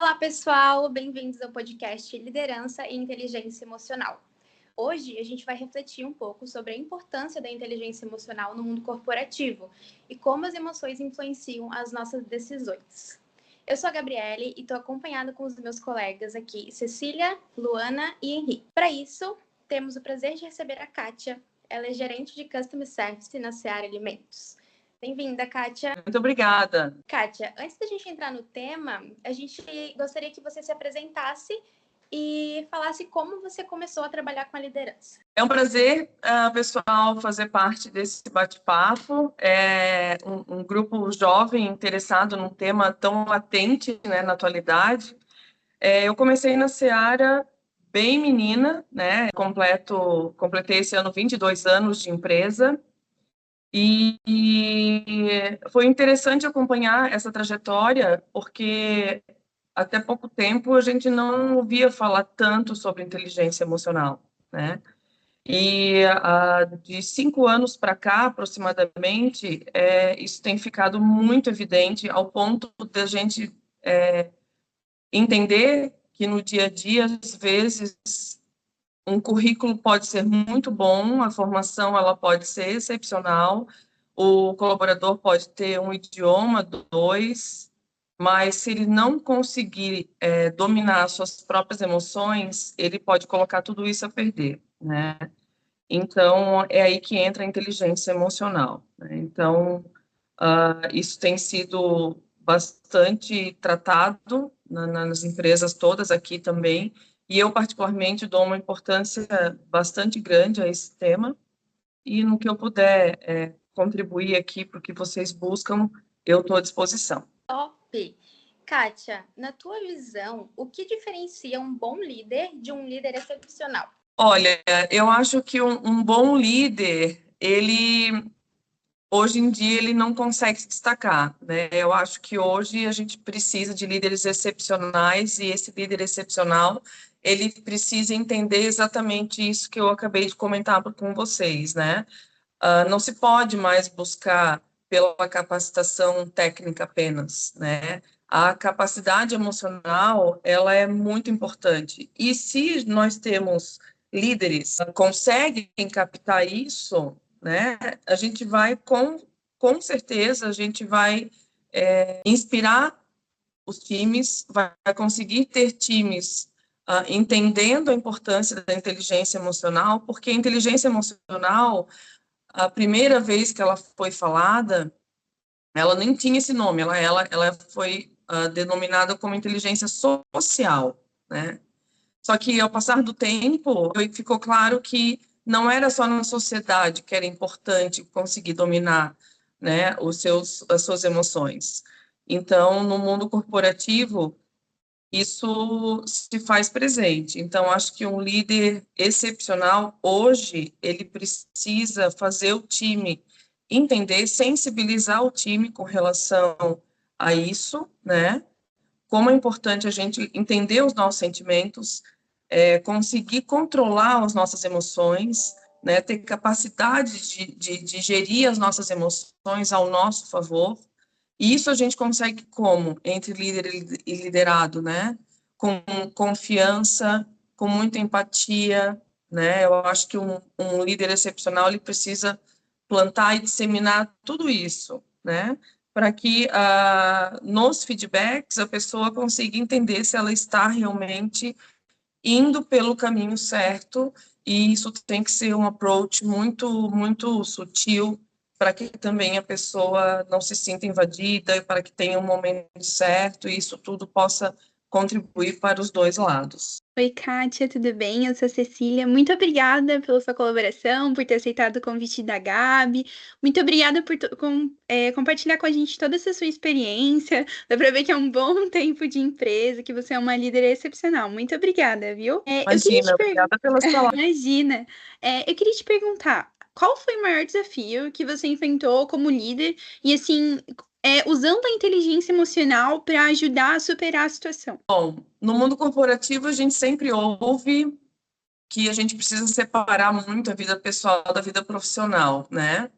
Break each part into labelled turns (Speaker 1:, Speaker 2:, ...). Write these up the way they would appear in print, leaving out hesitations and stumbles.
Speaker 1: Olá, pessoal! Bem-vindos ao podcast Liderança e Inteligência Emocional. Hoje, a gente vai refletir um pouco sobre a importância da inteligência emocional no mundo corporativo e como as emoções influenciam as nossas decisões. Eu sou a Gabriele e estou acompanhada com os meus colegas aqui, Cecília, Luana e Henrique. Para isso, temos o prazer de receber a Kátia. Ela é gerente de Customer Service na Seara Alimentos. Bem-vinda, Kátia.
Speaker 2: Muito obrigada.
Speaker 1: Kátia, antes da gente entrar no tema, a gente gostaria que você se apresentasse e falasse como você começou a trabalhar com a liderança.
Speaker 2: É um prazer, pessoal, fazer parte desse bate-papo. É um grupo jovem interessado num tema tão latente, né, na atualidade. Eu comecei na Seara bem menina, né? Completei esse ano 22 anos de empresa. E foi interessante acompanhar essa trajetória, porque até pouco tempo a gente não ouvia falar tanto sobre inteligência emocional, né? E de 5 anos para cá, aproximadamente, isso tem ficado muito evidente ao ponto da gente entender que no dia a dia, às vezes, um currículo pode ser muito bom, a formação ela pode ser excepcional, o colaborador pode ter um idioma, dois, mas se ele não conseguir dominar suas próprias emoções, ele pode colocar tudo isso a perder, né? Então, é aí que entra a inteligência emocional, né? Então, isso tem sido bastante tratado nas empresas todas aqui também, e eu, particularmente, dou uma importância bastante grande a esse tema, e no que eu puder contribuir aqui para o que vocês buscam, eu estou à disposição.
Speaker 1: Top! Kátia, na tua visão, o que diferencia um bom líder de um líder excepcional?
Speaker 2: Olha, eu acho que um bom líder, hoje em dia, ele não consegue se destacar, né? Eu acho que hoje a gente precisa de líderes excepcionais, e esse líder excepcional, ele precisa entender exatamente isso que eu acabei de comentar com vocês, né? Não se pode mais buscar pela capacitação técnica apenas, né? A capacidade emocional, ela é muito importante. E se nós temos líderes que conseguem captar isso, né? A gente vai, com certeza, a gente vai inspirar os times, vai conseguir ter times entendendo a importância da inteligência emocional, porque a inteligência emocional, a primeira vez que ela foi falada, ela nem tinha esse nome, ela foi denominada como inteligência social, né? Só que, ao passar do tempo, ficou claro que não era só na sociedade que era importante conseguir dominar, né, as suas emoções. Então, no mundo corporativo, isso se faz presente. Então, acho que um líder excepcional, hoje, ele precisa fazer o time entender, sensibilizar o time com relação a isso, né? Como é importante a gente entender os nossos sentimentos, conseguir controlar as nossas emoções, né? Ter capacidade de gerir as nossas emoções ao nosso favor. E isso a gente consegue como? Entre líder e liderado, né? Com confiança, com muita empatia, né? Eu acho que um líder excepcional, ele precisa plantar e disseminar tudo isso, né? Para que nos feedbacks a pessoa consiga entender se ela está realmente indo pelo caminho certo, e isso tem que ser um approach muito, muito sutil, para que também a pessoa não se sinta invadida, para que tenha um momento certo, e isso tudo possa contribuir para os dois lados.
Speaker 3: Oi, Kátia, tudo bem? Eu sou a Cecília. Muito obrigada pela sua colaboração, por ter aceitado o convite da Gabi. Muito obrigada por compartilhar com a gente toda essa sua experiência. Dá para ver que é um bom tempo de empresa, que você é uma líder excepcional. Muito obrigada, viu?
Speaker 2: Imagina, obrigada pelas palavras.
Speaker 3: Imagina. Eu queria te perguntar, qual foi o maior desafio que você enfrentou como líder e, assim, usando a inteligência emocional para ajudar a superar a situação?
Speaker 2: Bom, no mundo corporativo a gente sempre ouve que a gente precisa separar muito a vida pessoal da vida profissional, né?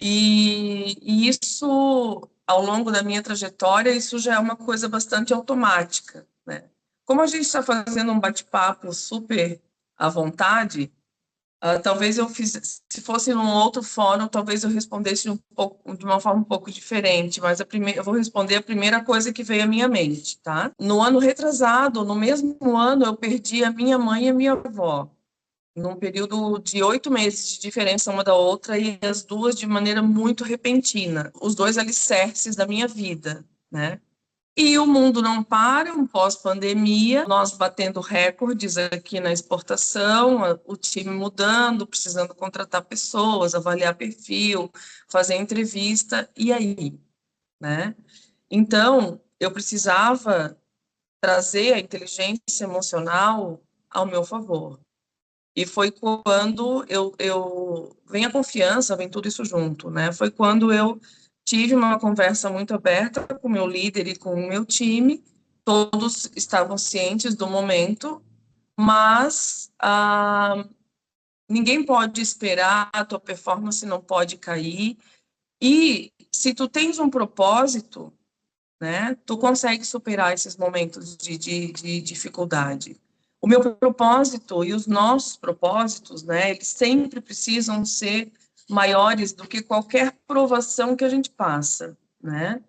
Speaker 2: E isso ao longo da minha trajetória, isso já é uma coisa bastante automática, né? Como a gente está fazendo um bate-papo super à vontade, talvez se fosse num outro fórum, talvez eu respondesse de uma forma um pouco diferente, mas eu vou responder a primeira coisa que veio à minha mente, tá? No ano retrasado, no mesmo ano, eu perdi a minha mãe e a minha avó, num período de 8 meses de diferença uma da outra, e as duas de maneira muito repentina, os dois alicerces da minha vida, né? E o mundo não para, um pós-pandemia, nós batendo recordes aqui na exportação, o time mudando, precisando contratar pessoas, avaliar perfil, fazer entrevista, e aí, né? Então, eu precisava trazer a inteligência emocional ao meu favor. E foi quando vem a confiança, vem tudo isso junto, né? Foi quando eu tive uma conversa muito aberta com o meu líder e com o meu time, todos estavam cientes do momento, mas ninguém pode esperar, a tua performance não pode cair, e se tu tens um propósito, né, tu consegue superar esses momentos de dificuldade. O meu propósito e os nossos propósitos, né, eles sempre precisam ser maiores do que qualquer provação que a gente passa, né?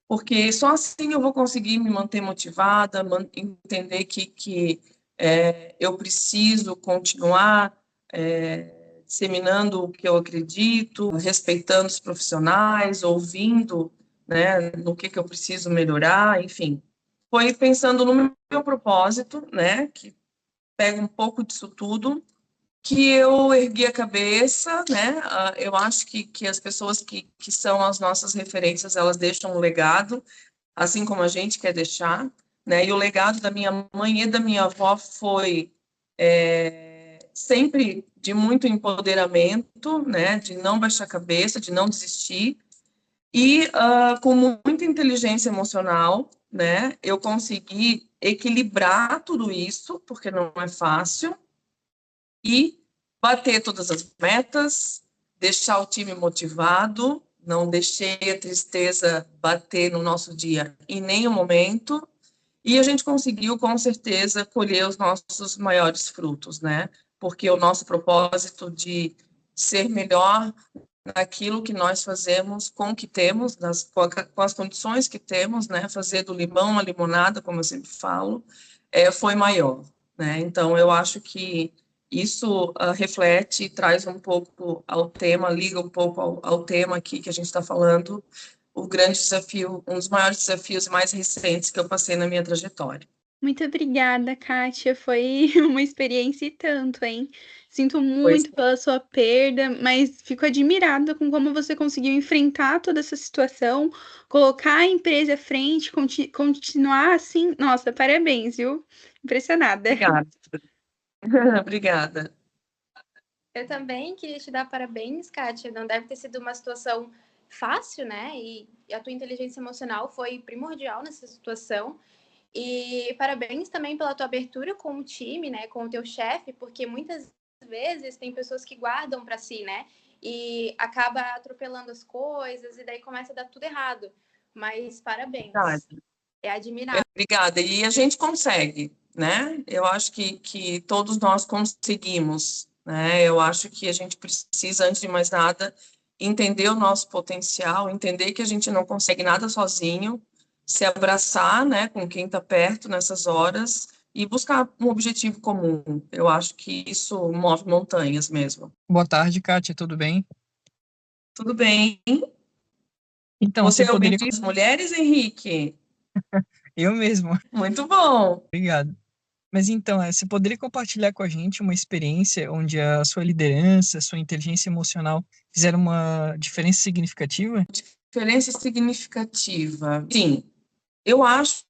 Speaker 2: Porque só assim eu vou conseguir me manter motivada, entender que eu preciso continuar disseminando o que eu acredito, respeitando os profissionais, ouvindo, né, no que eu preciso melhorar, enfim. Foi pensando no meu propósito, né, que pega um pouco disso tudo, que eu ergui a cabeça, né? Eu acho que as pessoas que são as nossas referências, elas deixam um legado, assim como a gente quer deixar, né? E o legado da minha mãe e da minha avó foi sempre de muito empoderamento, né? De não baixar a cabeça, de não desistir, e com muita inteligência emocional, né? Eu consegui equilibrar tudo isso, porque não é fácil, e bater todas as metas, deixar o time motivado, não deixei a tristeza bater no nosso dia em nenhum momento, e a gente conseguiu, com certeza, colher os nossos maiores frutos, né? Porque o nosso propósito de ser melhor naquilo que nós fazemos com o que temos, com as condições que temos, né? Fazer do limão a limonada, como eu sempre falo, foi maior, né? Então, eu acho que isso reflete e traz um pouco ao tema, liga um pouco ao tema aqui que a gente está falando, o grande desafio, um dos maiores desafios mais recentes que eu passei na minha trajetória.
Speaker 3: Muito obrigada, Kátia. Foi uma experiência e tanto, hein? Sinto
Speaker 2: Pois,
Speaker 3: muito pela sua perda, mas fico admirada com como você conseguiu enfrentar toda essa situação, colocar a empresa à frente, continuar assim. Nossa, parabéns, viu? Impressionada.
Speaker 2: obrigada. Obrigada.
Speaker 1: Eu também queria te dar parabéns, Kátia. Não deve ter sido uma situação fácil, né? E a tua inteligência emocional foi primordial nessa situação. E parabéns também pela tua abertura com o time, né? Com o teu chefe, porque muitas vezes tem pessoas que guardam para si, né? E acaba atropelando as coisas e daí começa a dar tudo errado. Mas parabéns.
Speaker 2: Verdade.
Speaker 1: É admirável.
Speaker 2: Obrigada. E a gente consegue, né? Eu acho que todos nós conseguimos, né? Eu acho que a gente precisa, antes de mais nada, entender o nosso potencial, entender que a gente não consegue nada sozinho, se abraçar, né, com quem está perto nessas horas e buscar um objetivo comum. Eu acho que isso move montanhas mesmo.
Speaker 4: Boa tarde, Kátia, tudo bem?
Speaker 2: Tudo bem?
Speaker 4: Então,
Speaker 2: Você
Speaker 4: você
Speaker 2: é o
Speaker 4: poderia.
Speaker 2: bendito das mulheres, Henrique?
Speaker 4: Eu mesmo,
Speaker 2: Muito bom.
Speaker 4: obrigado. Mas então, você poderia compartilhar com a gente uma experiência onde a sua liderança, a sua inteligência emocional fizeram uma diferença significativa?
Speaker 2: Diferença significativa. Sim, eu acho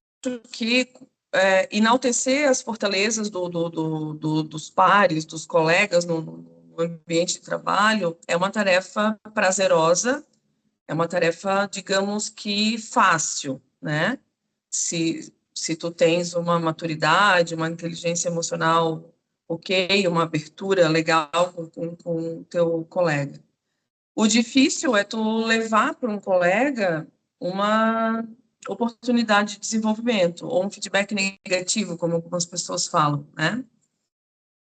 Speaker 2: que enaltecer as fortalezas dos pares, dos colegas no ambiente de trabalho é uma tarefa prazerosa, é uma tarefa, digamos que fácil, né? Se tu tens uma maturidade, uma inteligência emocional ok, uma abertura legal com o teu colega. O difícil é tu levar para um colega uma oportunidade de desenvolvimento, ou um feedback negativo, como algumas pessoas falam, né?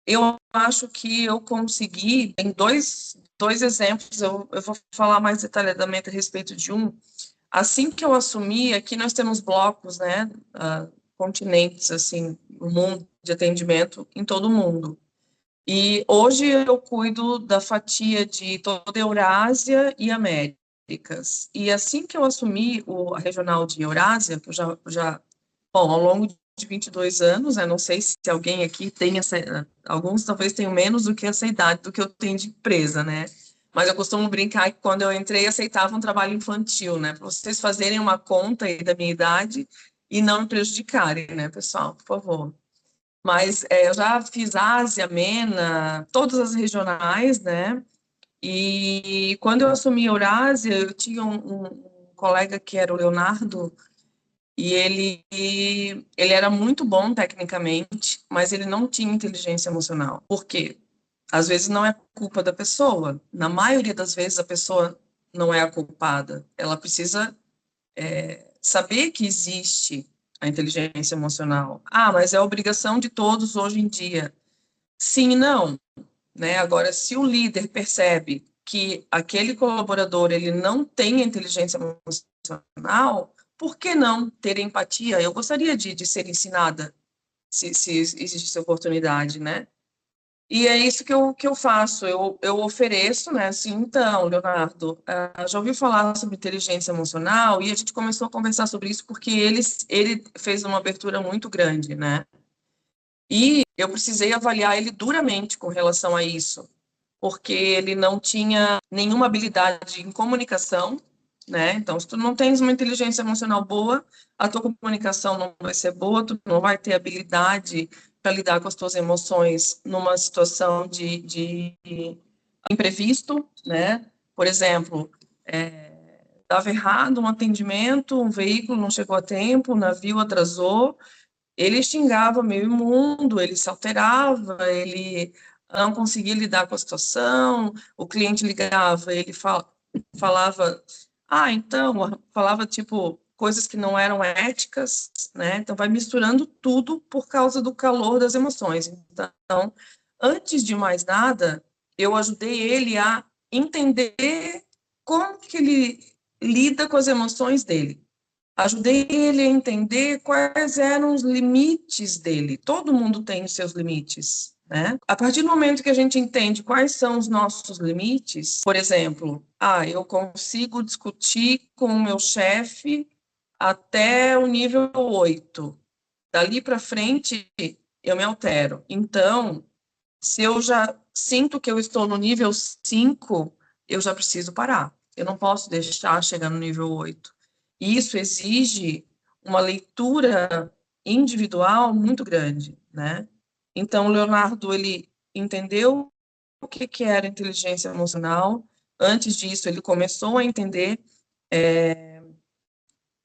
Speaker 2: Eu acho que eu consegui, em dois exemplos, eu vou falar mais detalhadamente a respeito de um. Assim que eu assumi, aqui nós temos blocos, né, continentes, assim, no mundo de atendimento, em todo o mundo. E hoje eu cuido da fatia de toda a Eurásia e Américas. E assim que eu assumi a regional de Eurásia, que eu bom, ao longo de 22 anos, né, não sei se alguém aqui tem alguns talvez tenham menos do que essa idade do que eu tenho de empresa, né? Mas eu costumo brincar que quando eu entrei, aceitava um trabalho infantil, né? Para vocês fazerem uma conta aí da minha idade e não me prejudicarem, né, pessoal? Por favor. Mas eu já fiz Ásia, MENA, todas as regionais, né? E quando eu assumi a Eurásia, eu tinha um colega que era o Leonardo, e ele era muito bom tecnicamente, mas ele não tinha inteligência emocional. Por quê? Às vezes não é culpa da pessoa. Na maioria das vezes a pessoa não é a culpada. Ela precisa saber que existe a inteligência emocional. Ah, mas é obrigação de todos hoje em dia. Sim e não, né? Agora, se o líder percebe que aquele colaborador ele não tem a inteligência emocional, por que não ter empatia? Eu gostaria de ser ensinada, se existe essa oportunidade, né? E é isso que eu faço, eu ofereço, né, assim, então, Leonardo, já ouviu falar sobre inteligência emocional? E a gente começou a conversar sobre isso porque ele fez uma abertura muito grande, né? E eu precisei avaliar ele duramente com relação a isso, porque ele não tinha nenhuma habilidade em comunicação, né? Então, se tu não tens uma inteligência emocional boa, a tua comunicação não vai ser boa, tu não vai ter habilidade para lidar com as tuas emoções numa situação de imprevisto, né? Por exemplo, estava errado um atendimento, um veículo não chegou a tempo, o navio atrasou, ele xingava meio mundo, ele se alterava, ele não conseguia lidar com a situação, o cliente ligava, ele falava, então, falava tipo coisas que não eram éticas, né? Então vai misturando tudo por causa do calor das emoções. Então, antes de mais nada, eu ajudei ele a entender como que ele lida com as emoções dele. Ajudei ele a entender quais eram os limites dele. Todo mundo tem os seus limites, né? A partir do momento que a gente entende quais são os nossos limites, por exemplo, eu consigo discutir com o meu chefe até o nível 8. Dali para frente, eu me altero. Então, se eu já sinto que eu estou no nível 5, eu já preciso parar. Eu não posso deixar chegar no nível 8. E isso exige uma leitura individual muito grande, né? Então, o Leonardo, ele entendeu o que era inteligência emocional. Antes disso, ele começou a entender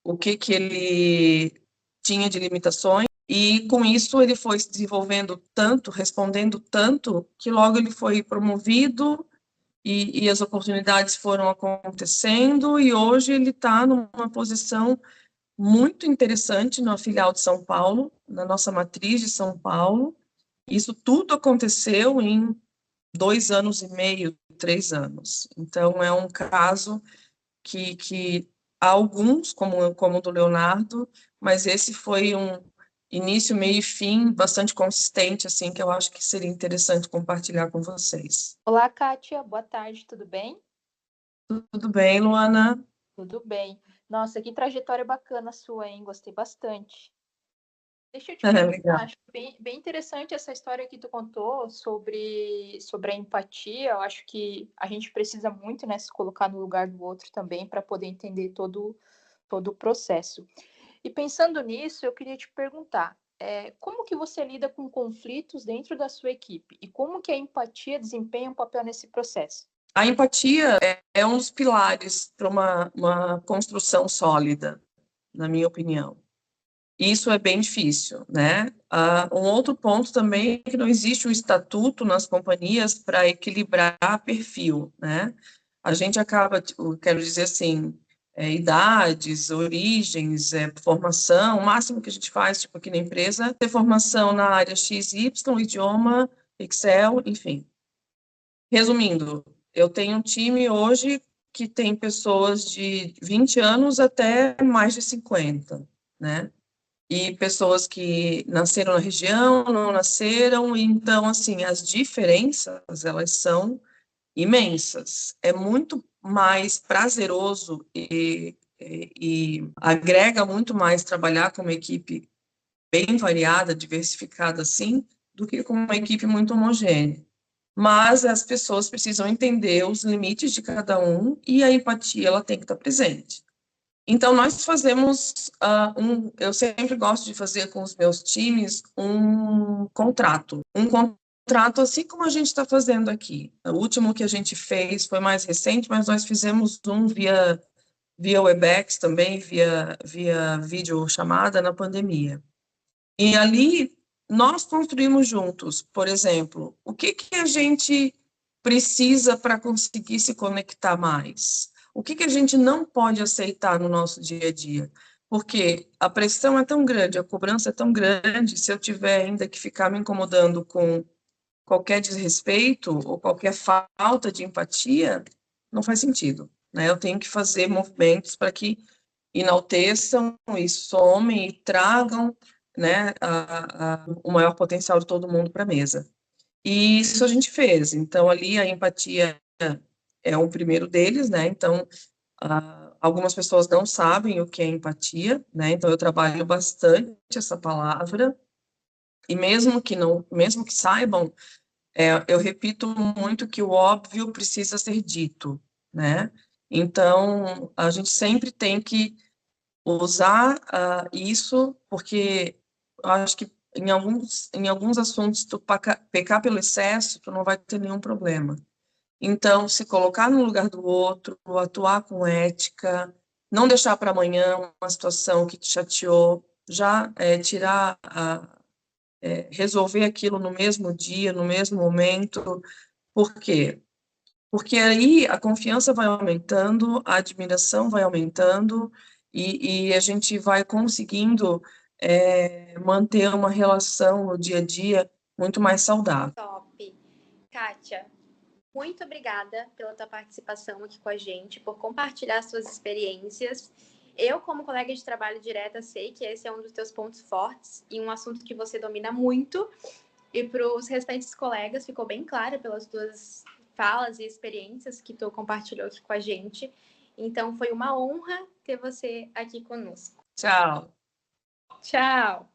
Speaker 2: o que ele tinha de limitações, e com isso ele foi se desenvolvendo tanto, respondendo tanto, que logo ele foi promovido e as oportunidades foram acontecendo, e hoje ele está numa posição muito interessante na filial de São Paulo, na nossa matriz de São Paulo. Isso tudo aconteceu em 2 anos e meio, 3 anos. Então, é um caso que há alguns, como o do Leonardo, mas esse foi um início, meio e fim bastante consistente, assim, que eu acho que seria interessante compartilhar com vocês.
Speaker 5: Olá, Kátia, boa tarde, tudo bem?
Speaker 2: Tudo bem, Luana?
Speaker 5: Tudo bem. Nossa, que trajetória bacana sua, hein? Gostei bastante. Deixa eu te perguntar, acho bem interessante essa história que tu contou sobre a empatia. Eu acho que a gente precisa muito, né, se colocar no lugar do outro também para poder entender todo o processo. E pensando nisso, eu queria te perguntar, como que você lida com conflitos dentro da sua equipe? E como que a empatia desempenha um papel nesse processo?
Speaker 2: A empatia é um dos pilares para uma construção sólida, na minha opinião. Isso é bem difícil, né? Um outro ponto também é que não existe um estatuto nas companhias para equilibrar perfil, né? A gente acaba, quero dizer assim, idades, origens, formação. O máximo que a gente faz, tipo aqui na empresa, é ter formação na área XY, idioma, Excel, enfim. Resumindo, eu tenho um time hoje que tem pessoas de 20 anos até mais de 50, né? E pessoas que nasceram na região, não nasceram, então, assim, as diferenças, elas são imensas. É muito mais prazeroso e agrega muito mais trabalhar com uma equipe bem variada, diversificada assim, do que com uma equipe muito homogênea. Mas as pessoas precisam entender os limites de cada um e a empatia ela tem que estar presente. Então, nós fazemos eu sempre gosto de fazer com os meus times um contrato. Um contrato assim como a gente está fazendo aqui. O último que a gente fez foi mais recente, mas nós fizemos um via Webex também, via videochamada na pandemia. E ali nós construímos juntos, por exemplo, o que a gente precisa para conseguir se conectar mais? O que a gente não pode aceitar no nosso dia a dia? Porque a pressão é tão grande, a cobrança é tão grande, se eu tiver ainda que ficar me incomodando com qualquer desrespeito ou qualquer falta de empatia, não faz sentido, né? Eu tenho que fazer movimentos para que enalteçam e somem e tragam, né, o maior potencial de todo mundo para a mesa. E isso a gente fez. Então, ali a empatia é o primeiro deles, né? Então, algumas pessoas não sabem o que é empatia, né? Então, eu trabalho bastante essa palavra. E mesmo que saibam, eu repito muito que o óbvio precisa ser dito, né? Então, a gente sempre tem que usar isso, porque eu acho que em alguns assuntos, tu pecar pelo excesso, tu não vai ter nenhum problema. Então, se colocar no lugar do outro, atuar com ética, não deixar para amanhã uma situação que te chateou, já tirar, resolver aquilo no mesmo dia, no mesmo momento. Por quê? Porque aí a confiança vai aumentando, a admiração vai aumentando e a gente vai conseguindo manter uma relação no dia a dia muito mais saudável.
Speaker 1: Top. Kátia, muito obrigada pela tua participação aqui com a gente, por compartilhar suas experiências. Eu, como colega de trabalho direta, sei que esse é um dos teus pontos fortes e um assunto que você domina muito. E para os restantes colegas, ficou bem claro pelas tuas falas e experiências que tu compartilhou aqui com a gente. Então, foi uma honra ter você aqui conosco.
Speaker 2: Tchau.
Speaker 1: Tchau!